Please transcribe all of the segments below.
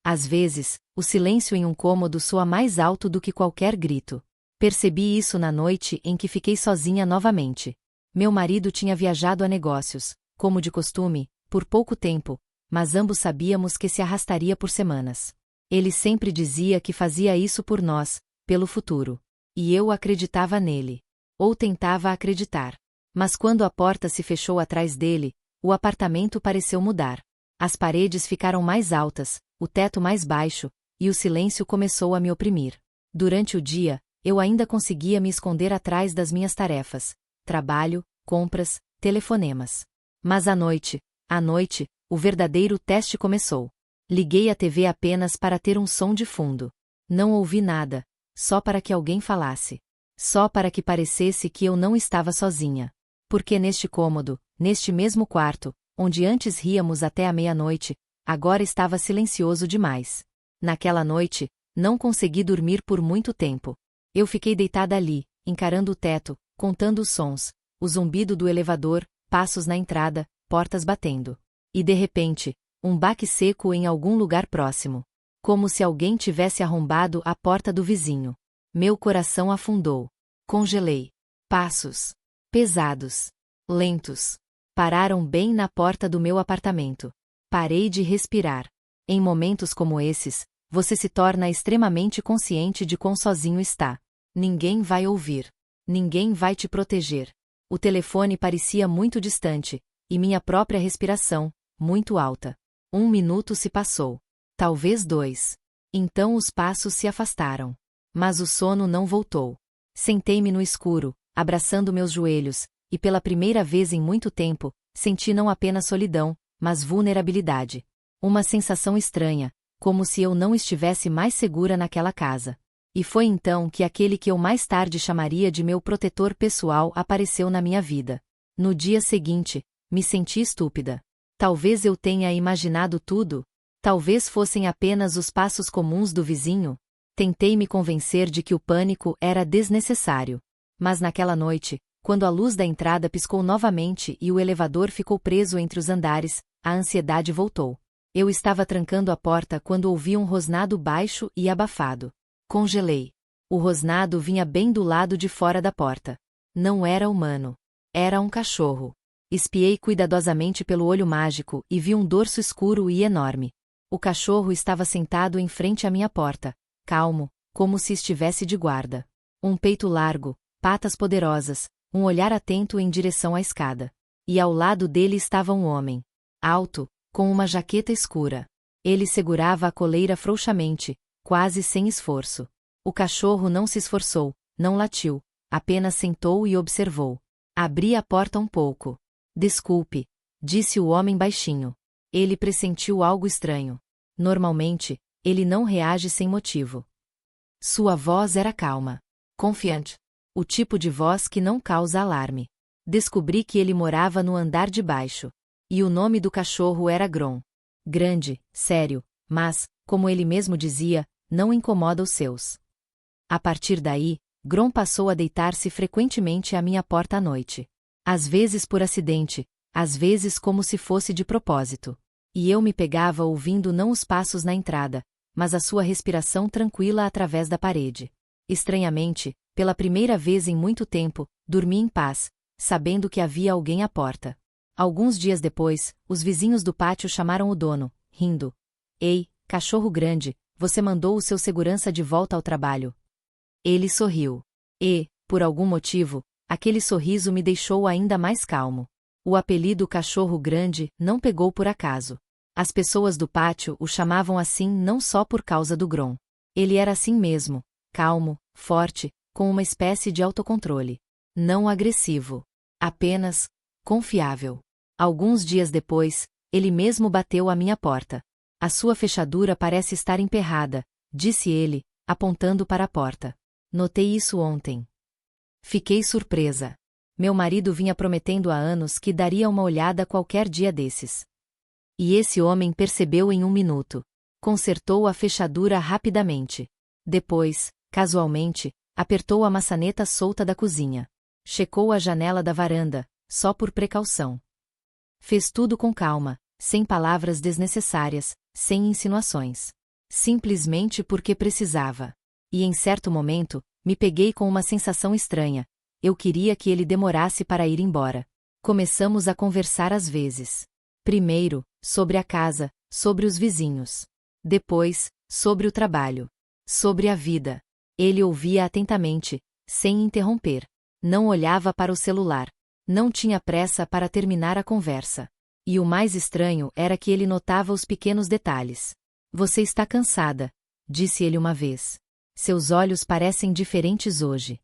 Às vezes, o silêncio em um cômodo soa mais alto do que qualquer grito. Percebi isso na noite em que fiquei sozinha novamente. Meu marido tinha viajado a negócios, como de costume, por pouco tempo, mas ambos sabíamos que se arrastaria por semanas. Ele sempre dizia que fazia isso por nós, pelo futuro. E eu acreditava nele. Ou tentava acreditar. Mas quando a porta se fechou atrás dele, o apartamento pareceu mudar. As paredes ficaram mais altas, o teto mais baixo, e o silêncio começou a me oprimir. Durante o dia, eu ainda conseguia me esconder atrás das minhas tarefas: trabalho, compras, telefonemas. Mas à noite, o verdadeiro teste começou. Liguei a TV apenas para ter um som de fundo. Não ouvi nada, só para que alguém falasse. Só para que parecesse que eu não estava sozinha. Porque neste cômodo, neste mesmo quarto, onde antes ríamos até a meia-noite, agora estava silencioso demais. Naquela noite, não consegui dormir por muito tempo. Eu fiquei deitada ali, encarando o teto, contando os sons, o zumbido do elevador, passos na entrada, portas batendo. E de repente, um baque seco em algum lugar próximo. Como se alguém tivesse arrombado a porta do vizinho. Meu coração afundou. Congelei. Passos. Pesados. Lentos. Pararam bem na porta do meu apartamento. Parei de respirar. Em momentos como esses, você se torna extremamente consciente de quão sozinho está. Ninguém vai ouvir. Ninguém vai te proteger. O telefone parecia muito distante, e minha própria respiração, muito alta. 1 minuto se passou. Talvez 2. Então os passos se afastaram. Mas o sono não voltou. Sentei-me no escuro, abraçando meus joelhos, e pela primeira vez em muito tempo, senti não apenas solidão, mas vulnerabilidade. Uma sensação estranha, como se eu não estivesse mais segura naquela casa. E foi então que aquele que eu mais tarde chamaria de meu protetor pessoal apareceu na minha vida. No dia seguinte, me senti estúpida. Talvez eu tenha imaginado tudo. Talvez fossem apenas os passos comuns do vizinho. Tentei me convencer de que o pânico era desnecessário. Mas naquela noite, quando a luz da entrada piscou novamente e o elevador ficou preso entre os andares, a ansiedade voltou. Eu estava trancando a porta quando ouvi um rosnado baixo e abafado. Congelei. O rosnado vinha bem do lado de fora da porta. Não era humano. Era um cachorro. Espiei cuidadosamente pelo olho mágico e vi um dorso escuro e enorme. O cachorro estava sentado em frente à minha porta, calmo, como se estivesse de guarda. Um peito largo, patas poderosas, um olhar atento em direção à escada. E ao lado dele estava um homem. Alto, com uma jaqueta escura. Ele segurava a coleira frouxamente, quase sem esforço. O cachorro não se esforçou, não latiu, apenas sentou e observou. Abri a porta um pouco. Desculpe, disse o homem baixinho. Ele pressentiu algo estranho. Normalmente, ele não reage sem motivo. Sua voz era calma, confiante. O tipo de voz que não causa alarme. Descobri que ele morava no andar de baixo. E o nome do cachorro era Grom. Grande, sério, mas, como ele mesmo dizia, não incomoda os seus. A partir daí, Grom passou a deitar-se frequentemente à minha porta à noite. Às vezes por acidente, às vezes como se fosse de propósito. E eu me pegava ouvindo não os passos na entrada, mas a sua respiração tranquila através da parede. Estranhamente, pela primeira vez em muito tempo, dormi em paz, sabendo que havia alguém à porta. Alguns dias depois, os vizinhos do pátio chamaram o dono, rindo. Ei, cachorro grande, você mandou o seu segurança de volta ao trabalho. Ele sorriu. E, por algum motivo, aquele sorriso me deixou ainda mais calmo. O apelido cachorro grande não pegou por acaso. As pessoas do pátio o chamavam assim não só por causa do Grom. Ele era assim mesmo, calmo, forte, com uma espécie de autocontrole. Não agressivo. Apenas confiável. Alguns dias depois, ele mesmo bateu à minha porta. A sua fechadura parece estar emperrada, disse ele, apontando para a porta. Notei isso ontem. Fiquei surpresa. Meu marido vinha prometendo há anos que daria uma olhada qualquer dia desses. E esse homem percebeu em 1 minuto. Consertou a fechadura rapidamente. Depois, casualmente, apertou a maçaneta solta da cozinha. Checou a janela da varanda, só por precaução. Fez tudo com calma, sem palavras desnecessárias, sem insinuações. simplesmente porque precisava. E em certo momento, me peguei com uma sensação estranha. Eu queria que ele demorasse para ir embora. Começamos a conversar às vezes. Primeiro, sobre a casa, sobre os vizinhos. Depois, sobre o trabalho. Sobre a vida. Ele ouvia atentamente, sem interromper. Não olhava para o celular. Não tinha pressa para terminar a conversa. E o mais estranho era que ele notava os pequenos detalhes. Você está cansada, disse ele uma vez. Seus olhos parecem diferentes hoje.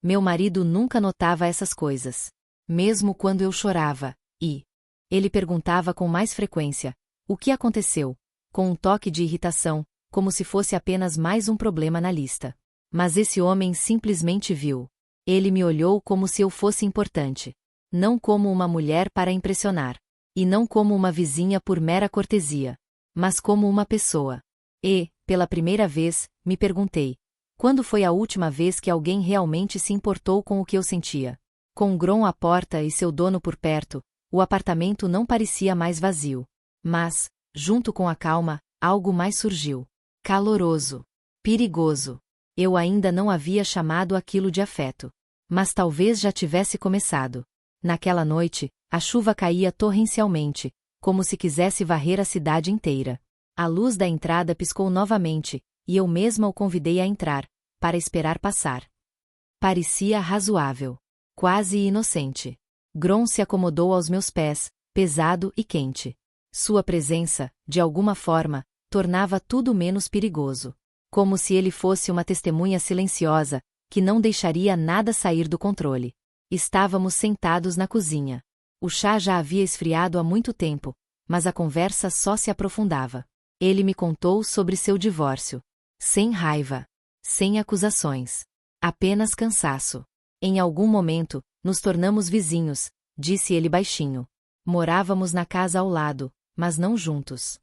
Meu marido nunca notava essas coisas. Mesmo quando eu chorava, e ele perguntava com mais frequência: o que aconteceu? Com um toque de irritação, como se fosse apenas mais um problema na lista. Mas esse homem simplesmente viu. Ele me olhou como se eu fosse importante. Não como uma mulher para impressionar. E não como uma vizinha por mera cortesia. Mas como uma pessoa. E, pela primeira vez, me perguntei: quando foi a última vez que alguém realmente se importou com o que eu sentia? Com Grom à porta e seu dono por perto, o apartamento não parecia mais vazio. Mas, junto com a calma, algo mais surgiu. Caloroso. Perigoso. Eu ainda não havia chamado aquilo de afeto. Mas talvez já tivesse começado. Naquela noite, a chuva caía torrencialmente, como se quisesse varrer a cidade inteira. A luz da entrada piscou novamente, e eu mesma o convidei a entrar, para esperar passar. Parecia razoável. Quase inocente. Grom se acomodou aos meus pés, pesado e quente. Sua presença, de alguma forma, tornava tudo menos perigoso. Como se ele fosse uma testemunha silenciosa, que não deixaria nada sair do controle. Estávamos sentados na cozinha. O chá já havia esfriado há muito tempo, mas a conversa só se aprofundava. Ele me contou sobre seu divórcio. Sem raiva. Sem acusações. Apenas cansaço. Em algum momento, nos tornamos vizinhos, disse ele baixinho. Morávamos na casa ao lado, mas não juntos.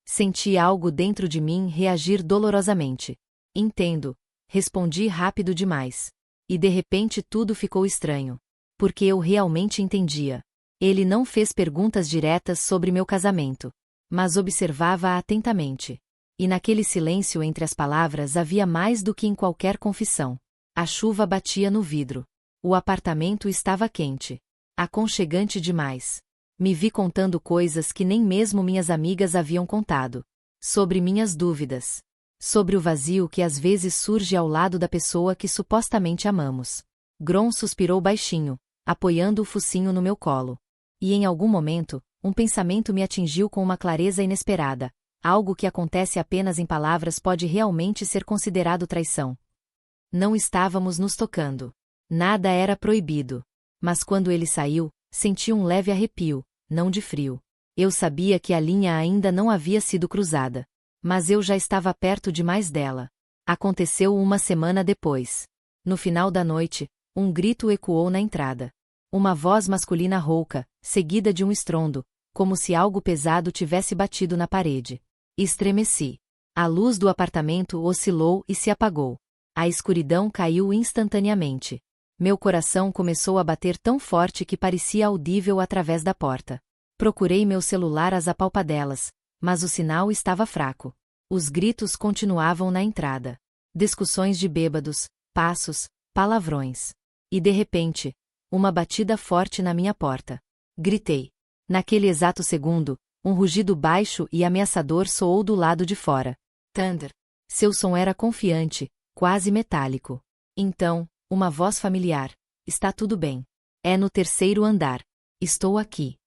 Senti algo dentro de mim reagir dolorosamente. Entendo, respondi rápido demais. E de repente tudo ficou estranho. Porque eu realmente entendia. Ele não fez perguntas diretas sobre meu casamento, mas observava atentamente. E naquele silêncio entre as palavras havia mais do que em qualquer confissão. A chuva batia no vidro. O apartamento estava quente. Aconchegante demais. Me vi contando coisas que nem mesmo minhas amigas haviam contado. Sobre minhas dúvidas. Sobre o vazio que às vezes surge ao lado da pessoa que supostamente amamos. Grom suspirou baixinho, apoiando o focinho no meu colo. E em algum momento, um pensamento me atingiu com uma clareza inesperada. Algo que acontece apenas em palavras pode realmente ser considerado traição. Não estávamos nos tocando. Nada era proibido. Mas quando ele saiu, senti um leve arrepio, não de frio. Eu sabia que a linha ainda não havia sido cruzada. Mas eu já estava perto demais dela. Aconteceu uma semana depois. No final da noite, um grito ecoou na entrada. Uma voz masculina rouca, seguida de um estrondo, como se algo pesado tivesse batido na parede. Estremeci. A luz do apartamento oscilou e se apagou. A escuridão caiu instantaneamente. Meu coração começou a bater tão forte que parecia audível através da porta. Procurei meu celular às apalpadelas, mas o sinal estava fraco. Os gritos continuavam na entrada. Discussões de bêbados, passos, palavrões. E de repente, uma batida forte na minha porta. Gritei. Naquele exato segundo, um rugido baixo e ameaçador soou do lado de fora. Thunder. Seu som era confiante, quase metálico. Então, uma voz familiar. Está tudo bem. É no terceiro andar. Estou aqui.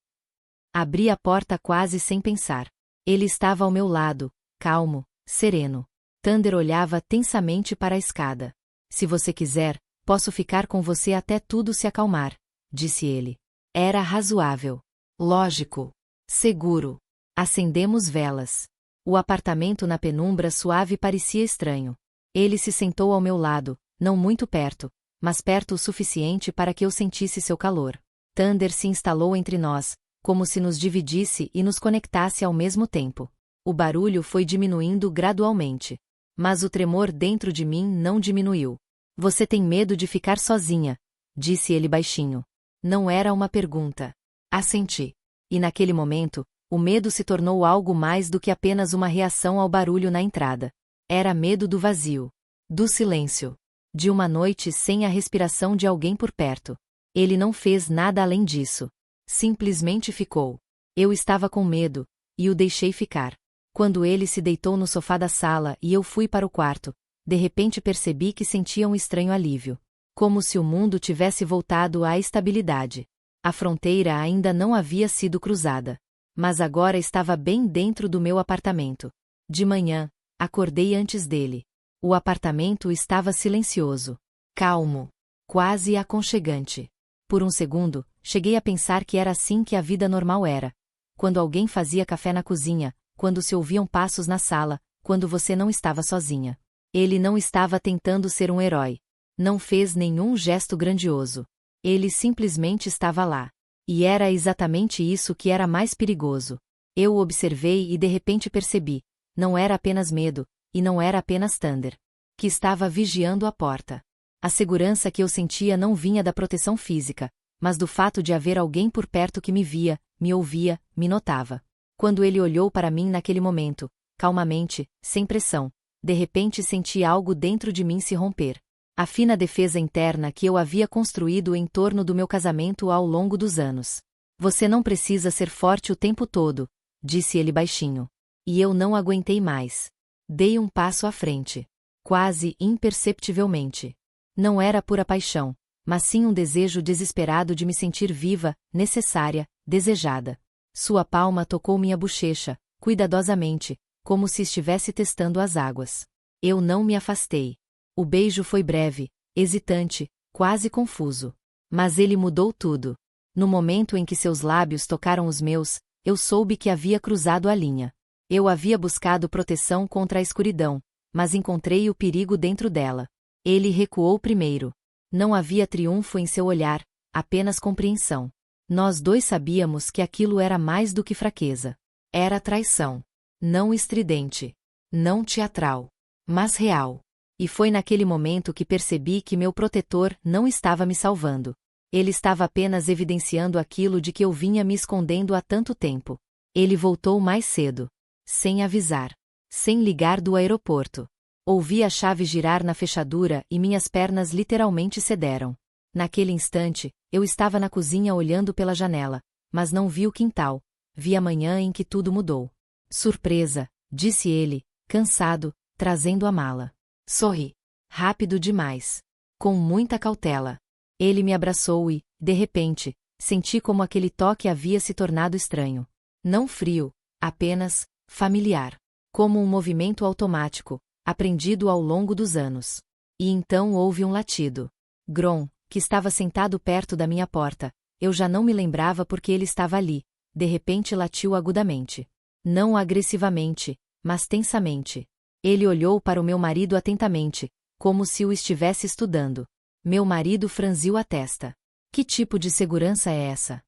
Abri a porta quase sem pensar. Ele estava ao meu lado, calmo, sereno. Thunder olhava tensamente para a escada. Se você quiser, posso ficar com você até tudo se acalmar, disse ele. Era razoável. Lógico. Seguro. Acendemos velas. O apartamento na penumbra suave parecia estranho. Ele se sentou ao meu lado, não muito perto, mas perto o suficiente para que eu sentisse seu calor. Thunder se instalou entre nós, como se nos dividisse e nos conectasse ao mesmo tempo. O barulho foi diminuindo gradualmente. Mas o tremor dentro de mim não diminuiu. Você tem medo de ficar sozinha, disse ele baixinho. Não era uma pergunta. Assenti. E naquele momento, O medo se tornou algo mais do que apenas uma reação ao barulho na entrada. Era medo do vazio. Do silêncio. De uma noite sem a respiração de alguém por perto. Ele não fez nada além disso. Simplesmente ficou. Eu estava com medo, e o deixei ficar. Quando ele se deitou no sofá da sala e eu fui para o quarto, de repente percebi que sentia um estranho alívio. Como se o mundo tivesse voltado à estabilidade. A fronteira ainda não havia sido cruzada. Mas agora estava bem dentro do meu apartamento. De manhã, acordei antes dele. O apartamento estava silencioso. Calmo. Quase aconchegante. Por um segundo, cheguei a pensar que era assim que a vida normal era. Quando alguém fazia café na cozinha, quando se ouviam passos na sala, quando você não estava sozinha. Ele não estava tentando ser um herói. Não fez nenhum gesto grandioso. Ele simplesmente estava lá. E era exatamente isso que era mais perigoso. Eu o observei e de repente percebi. Não era apenas medo, e não era apenas Thunder. Que estava vigiando a porta. A segurança que eu sentia não vinha da proteção física, mas do fato de haver alguém por perto que me via, me ouvia, me notava. Quando ele olhou para mim naquele momento, calmamente, sem pressão, de repente senti algo dentro de mim se romper. A fina defesa interna que eu havia construído em torno do meu casamento ao longo dos anos. Você não precisa ser forte o tempo todo, disse ele baixinho. E eu não aguentei mais. Dei um passo à frente. Quase imperceptivelmente. Não era pura paixão, mas sim um desejo desesperado de me sentir viva, necessária, desejada. Sua palma tocou minha bochecha, cuidadosamente, como se estivesse testando as águas. Eu não me afastei. O beijo foi breve, hesitante, quase confuso. Mas ele mudou tudo. No momento em que seus lábios tocaram os meus, eu soube que havia cruzado a linha. Eu havia buscado proteção contra a escuridão, mas encontrei o perigo dentro dela. Ele recuou primeiro. Não havia triunfo em seu olhar, apenas compreensão. Nós dois sabíamos que aquilo era mais do que fraqueza. Era traição. Não estridente. Não teatral. Mas real. E foi naquele momento que percebi que meu protetor não estava me salvando. Ele estava apenas evidenciando aquilo de que eu vinha me escondendo há tanto tempo. Ele voltou mais cedo. Sem avisar. Sem ligar do aeroporto. Ouvi a chave girar na fechadura e minhas pernas literalmente cederam. Naquele instante, eu estava na cozinha olhando pela janela, mas não vi o quintal. Vi a manhã em que tudo mudou. Surpresa, disse ele, cansado, trazendo a mala. Sorri. Rápido demais. Com muita cautela. Ele me abraçou e, de repente, senti como aquele toque havia se tornado estranho. Não frio, apenas familiar. Como um movimento automático, aprendido ao longo dos anos. E então houve um latido. Grom, que estava sentado perto da minha porta, eu já não me lembrava porque ele estava ali, de repente latiu agudamente. Não agressivamente, mas tensamente. Ele olhou para o meu marido atentamente, como se o estivesse estudando. Meu marido franziu a testa. Que tipo de segurança é essa?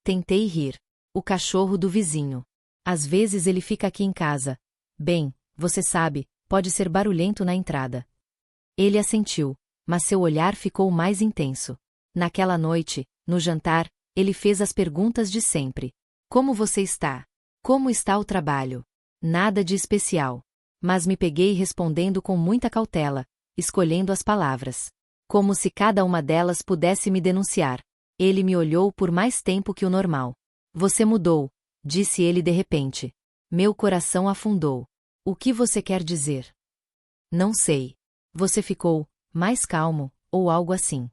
Tentei rir. O cachorro do vizinho. Às vezes ele fica aqui em casa. Bem, você sabe, pode ser barulhento na entrada. Ele assentiu, mas seu olhar ficou mais intenso. Naquela noite, no jantar, ele fez as perguntas de sempre. Como você está? Como está o trabalho? Nada de especial. Mas me peguei respondendo com muita cautela, escolhendo as palavras. Como se cada uma delas pudesse me denunciar. Ele me olhou por mais tempo que o normal. Você mudou, disse ele de repente. Meu coração afundou. O que você quer dizer? Não sei. Você ficou mais calmo, ou algo assim.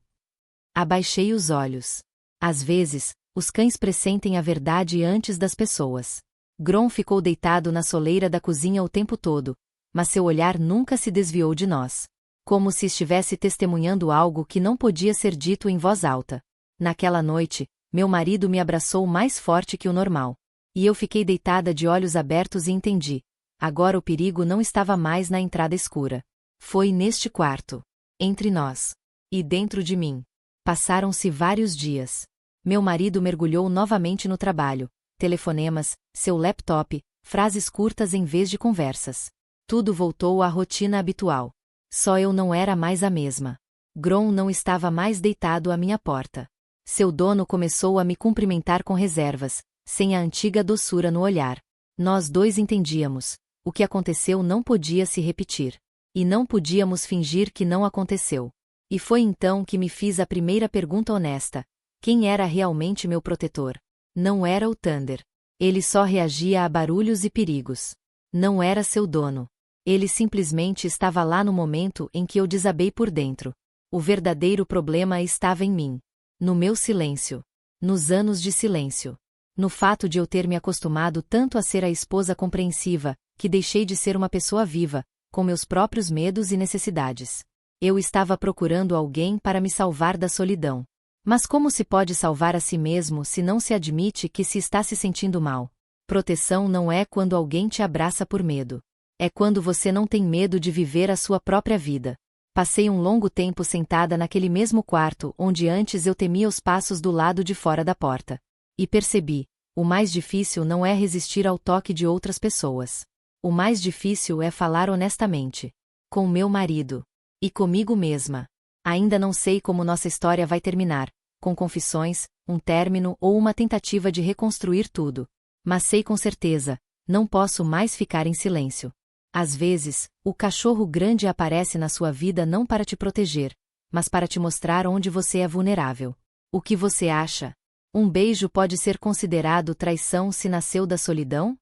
Abaixei os olhos. Às vezes, os cães pressentem a verdade antes das pessoas. Grom ficou deitado na soleira da cozinha o tempo todo, mas seu olhar nunca se desviou de nós. Como se estivesse testemunhando algo que não podia ser dito em voz alta. Naquela noite, meu marido me abraçou mais forte que o normal. E eu fiquei deitada de olhos abertos e entendi. Agora o perigo não estava mais na entrada escura. Foi neste quarto. Entre nós. E dentro de mim. Passaram-se vários dias. Meu marido mergulhou novamente no trabalho. Telefonemas, seu laptop, frases curtas em vez de conversas. Tudo voltou à rotina habitual. Só eu não era mais a mesma. Grom não estava mais deitado à minha porta. Seu dono começou a me cumprimentar com reservas, sem a antiga doçura no olhar. Nós dois entendíamos. O que aconteceu não podia se repetir. E não podíamos fingir que não aconteceu. E foi então que me fiz a primeira pergunta honesta. Quem era realmente meu protetor? Não era o Thunder. Ele só reagia a barulhos e perigos. Não era seu dono. Ele simplesmente estava lá no momento em que eu desabei por dentro. O verdadeiro problema estava em mim. No meu silêncio. Nos anos de silêncio. No fato de eu ter me acostumado tanto a ser a esposa compreensiva, que deixei de ser uma pessoa viva, com meus próprios medos e necessidades. Eu estava procurando alguém para me salvar da solidão. Mas como se pode salvar a si mesmo se não se admite que se está se sentindo mal? Proteção não é quando alguém te abraça por medo. É quando você não tem medo de viver a sua própria vida. Passei um longo tempo sentada naquele mesmo quarto onde antes eu temia os passos do lado de fora da porta. E percebi, o mais difícil não é resistir ao toque de outras pessoas. O mais difícil é falar honestamente. Com meu marido. E comigo mesma. Ainda não sei como nossa história vai terminar, com confissões, um término ou uma tentativa de reconstruir tudo. Mas sei com certeza, não posso mais ficar em silêncio. Às vezes, o cachorro grande aparece na sua vida não para te proteger, mas para te mostrar onde você é vulnerável. O que você acha? Um beijo pode ser considerado traição se nasceu da solidão?